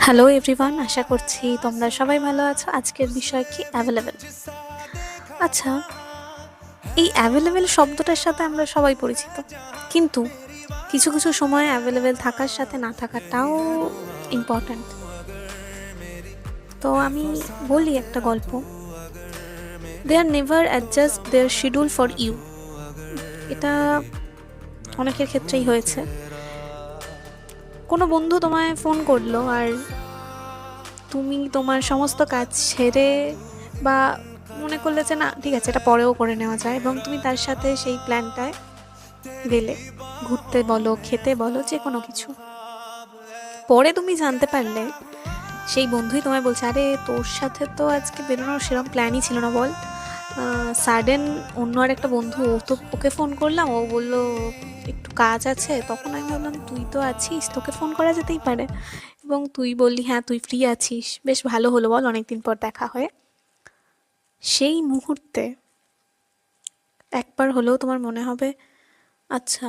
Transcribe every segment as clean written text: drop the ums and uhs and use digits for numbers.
Hello everyone, আশা করছি তোমরা সবাই ভালো আছো। আজকের বিষয় কি অ্যাভেলেবেল। আচ্ছা, এই অ্যাভেলেবেল শব্দটার সাথে আমরা সবাই পরিচিত, কিন্তু কিছু কিছু সময় অ্যাভেলেবেল থাকার সাথে না থাকাটাও ইম্পর্ট্যান্ট। তো আমি বলি একটা গল্প। They are never adjust their schedule for you. এটা অনেকের ক্ষেত্রেই হয়েছে। কোনো বন্ধু তোমায় ফোন করলো আর তুমি তোমার সমস্ত কাজ ছেড়ে বা মনে করলে যে না ঠিক আছে এটা পরেও করে নেওয়া যায়, এবং তুমি তার সাথে সেই প্ল্যানটায় গেলে, ঘুরতে বলো, খেতে বলো, যে কোনো কিছু। পরে তুমি জানতে পারলে সেই বন্ধুই তোমায় বলছে, আরে তোর সাথে তো আজকে বেরোনোর সেরকম প্ল্যানই ছিল না, বল সাডেন অন্য আর একটা বন্ধু, ও তো ওকে ফোন করলাম, ও বললো একটু কাজ আছে। তখন আমি ভাবলাম তুই তো আছিস, তোকে ফোন করা যেতেই পারে, এবং তুই বললি হ্যাঁ তুই ফ্রি আছিস, বেশ ভালো হলো বল, অনেকদিন পর দেখা হয়ে। সেই মুহূর্তে একবার হলেও তোমার মনে হবে, আচ্ছা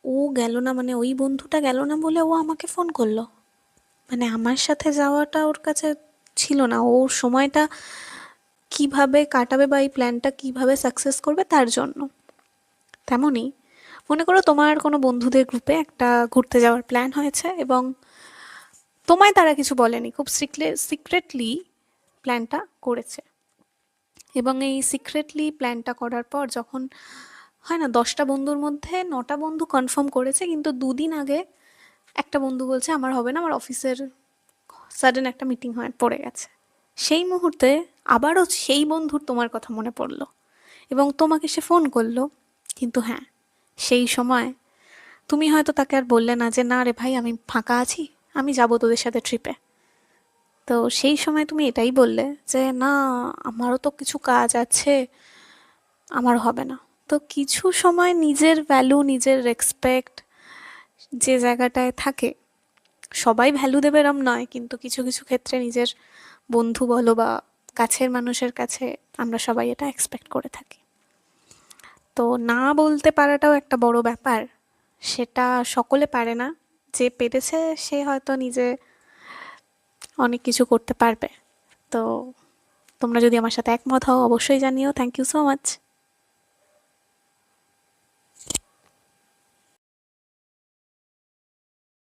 ও গেল না, মানে ওই বন্ধুটা গেল না বলে ও আমাকে ফোন করলো, মানে আমার সাথে যাওয়াটা ওর কাছে ছিল না, ওর সময়টা কিভাবে কাটাবে বা এই প্ল্যানটা কিভাবে সাকসেস করবে তার জন্য। তেমনই মনে করো তোমার কোনো বন্ধুদের গ্রুপে একটা ঘুরতে যাওয়ার প্ল্যান হয়েছে, এবং তোমায় তারা কিছু বলেনি, খুব সিক্রেটলি প্ল্যানটা করেছে। এবং এই সিক্রেটলি প্ল্যানটা করার পর যখন হয় না 10টা বন্ধুর মধ্যে 9টা বন্ধু কনফার্ম করেছে, কিন্তু দুদিন আগে একটা বন্ধু বলছে আমার হবে না, আমার অফিসের সাডেন একটা মিটিং হয় পড়ে গেছে। সেই মুহূর্তে আবারও সেই বন্ধুর তোমার কথা মনে পড়লো এবং তোমাকে সে ফোন করলো, কিন্তু হ্যাঁ সেই সময় তুমি হয়তো তাকে আর বললে না যে না রে ভাই আমি ফাঁকা আছি, আমি যাবো তোদের সাথে ট্রিপে। তো সেই সময় তুমি এটাই বললে যে না আমারও তো কিছু কাজ আছে, আমার হবে না। তো কিছু সময় নিজের ভ্যালু, নিজের রেসপেক্ট যে জায়গাটায় থাকে, সবাই ভ্যালু দেবে এরম নয়, কিন্তু কিছু কিছু ক্ষেত্রে নিজের বন্ধু বলো বা কাছের মানুষের কাছে আমরা সবাই এটা এক্সপেক্ট করে থাকি। তো না বলতে পারাটাও একটা বড় ব্যাপার, সেটা সকলে পারে না। যে পেরেছে সে হয়তো নিজে অনেক কিছু করতে পারবে। তো তোমরা যদি আমার সাথে একমত হও অবশ্যই জানিও। Thank you so much.